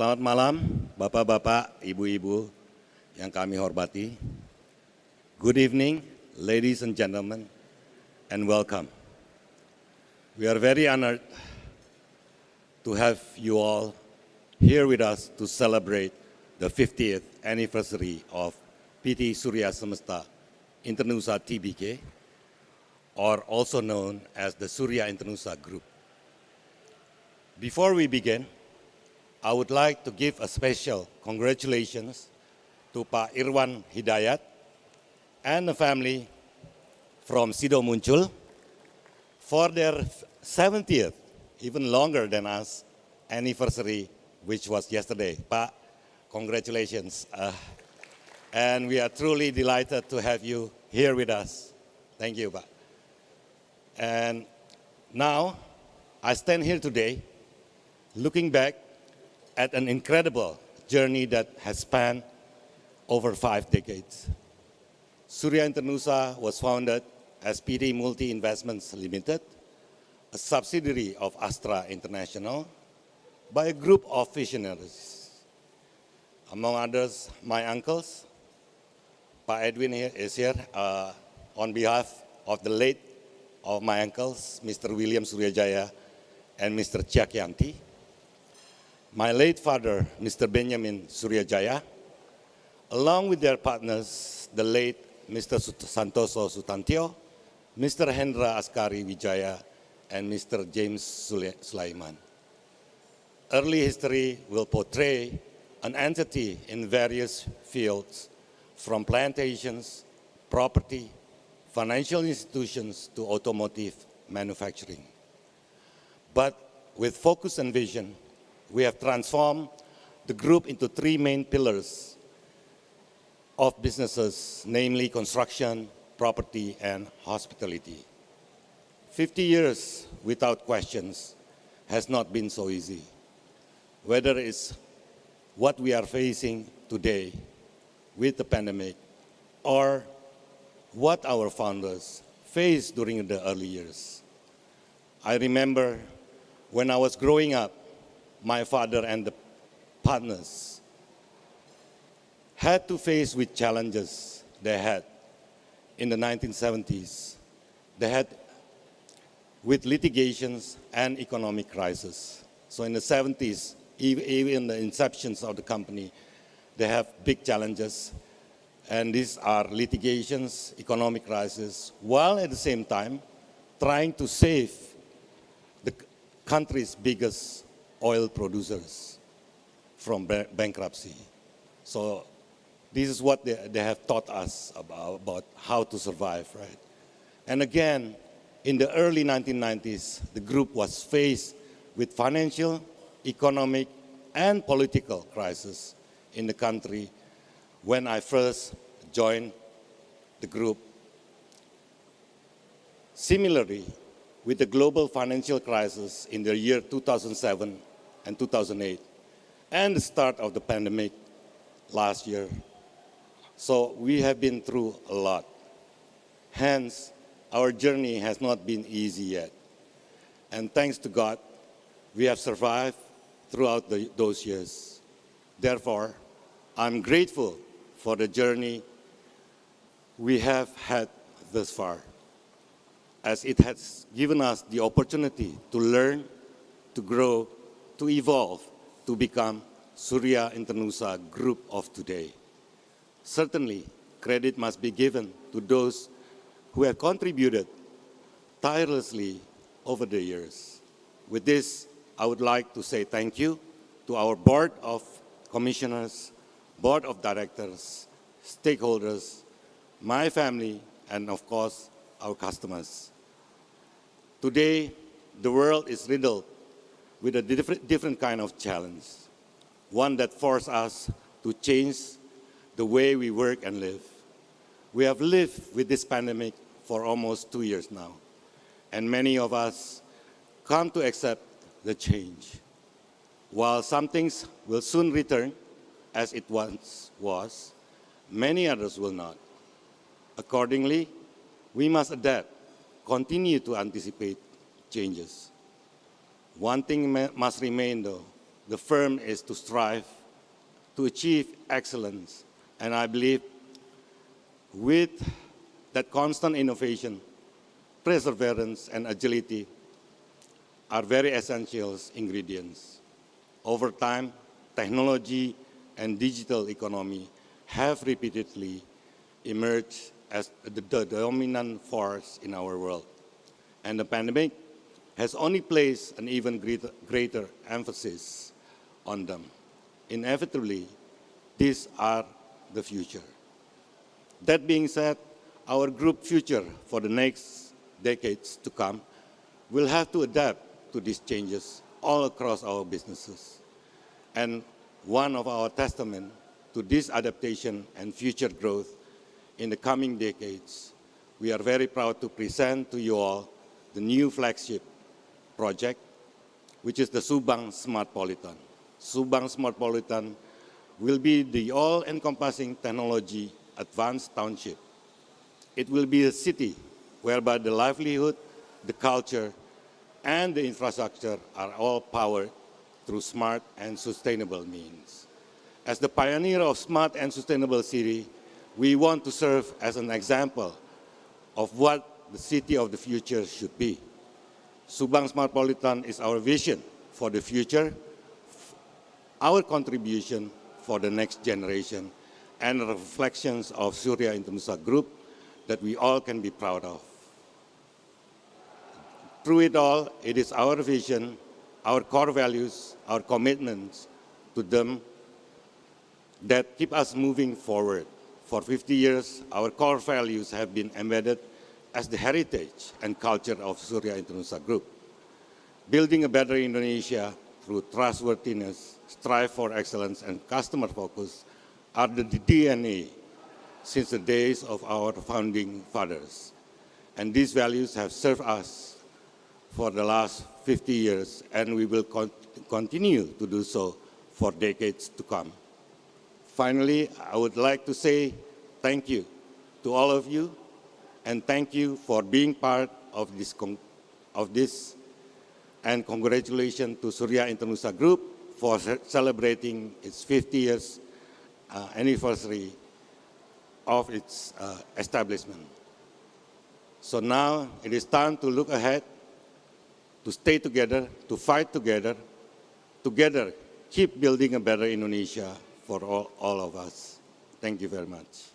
Selamat malam, Bapak-Bapak, Ibu-Ibu yang kami hormati. Good evening, ladies and gentlemen, and welcome. We are very honored to have you all here with us to celebrate the 50th anniversary of PT Surya Semesta Internusa Tbk, or also known as the Surya Internusa Group. Before we begin, I would like to give a special congratulations to Pak Irwan Hidayat and the family from Sido Muncul for their 70th, even longer than us, anniversary, which was yesterday. Pak, congratulations. And we are truly delighted to have you here with us. Thank you, Pak. And now, I stand here today looking back at an incredible journey that has spanned over 5 decades. Surya Internusa was founded as PT Multi Investments Limited, a subsidiary of Astra International, by a group of visionaries. Among others, my uncles. Pak Edwin is here on behalf of the late of my uncles, Mr. William Suriadjaja and Mr. Chiakyanti. My late father, Mr. Benjamin Suriadjaja, along with their partners, the late Mr. Santoso Sutantio, Mr. Hendra Askari Wijaya, and Mr. James Sulaiman. Early history will portray an entity in various fields, from plantations, property, financial institutions to automotive manufacturing. But with focus and vision, we have transformed the group into 3 main pillars of businesses, namely construction, property, and hospitality. 50 years without questions has not been so easy. Whether it's what we are facing today with the pandemic or what our founders faced during the early years. I remember when I was growing up, my father and the partners had to face with challenges they had in the 1970s. They had with litigations and economic crisis. So in the 70s, even the inceptions of the company, they have big challenges. And these are litigations, economic crisis, while at the same time trying to save the country's biggest oil producers from bankruptcy. So this is what they have taught us about how to survive, right? And again, in the early 1990s, the group was faced with financial, economic, and political crisis in the country when I first joined the group. Similarly, with the global financial crisis in the year 2007 and 2008, and the start of the pandemic last year. So we have been through a lot. Hence, our journey has not been easy yet. And thanks to God, we have survived throughout those years. Therefore, I'm grateful for the journey we have had thus far, as it has given us the opportunity to learn, to grow, to evolve, to become Surya Internusa Group of today. Certainly, credit must be given to those who have contributed tirelessly over the years. With this, I would like to say thank you to our Board of Commissioners, Board of Directors, stakeholders, my family, and of course, our customers. Today, the world is riddled with a different kind of challenge, one that forces us to change the way we work and live. We have lived with this pandemic for almost 2 years now, and many of us come to accept the change. While some things will soon return as it once was, many others will not. Accordingly, we must adapt, continue to anticipate changes. One thing must remain though, the firm is to strive to achieve excellence. And I believe with that constant innovation, perseverance, and agility are very essential ingredients. Over time, technology and digital economy have repeatedly emerged as the dominant force in our world. And the pandemic has only placed an even greater emphasis on them. Inevitably, these are the future. That being said, our group future for the next decades to come will have to adapt to these changes all across our businesses. And one of our testament to this adaptation and future growth in the coming decades, we are very proud to present to you all the new flagship project, which is the Subang Smart Politan. Subang Smart Politan will be the all-encompassing technology advanced township. It will be a city whereby the livelihood, the culture, and the infrastructure are all powered through smart and sustainable means. As the pioneer of smart and sustainable city, we want to serve as an example of what the city of the future should be. Subang Smart Politan is our vision for the future, our contribution for the next generation, and reflections of Surya Indonesia Group that we all can be proud of. Through it all, it is our vision, our core values, our commitments to them that keep us moving forward. For 50 years, our core values have been embedded as the heritage and culture of Surya Indonesia Group. Building a better Indonesia through trustworthiness, strive for excellence, and customer focus are the DNA since the days of our founding fathers. And these values have served us for the last 50 years, and we will continue to do so for decades to come. Finally, I would like to say thank you to all of you, and thank you for being part of this, and congratulations to Surya Indonesia Group for celebrating its 50 years anniversary of its establishment. So now it is time to look ahead, to stay together, to fight together, keep building a better Indonesia for all of us. Thank you very much.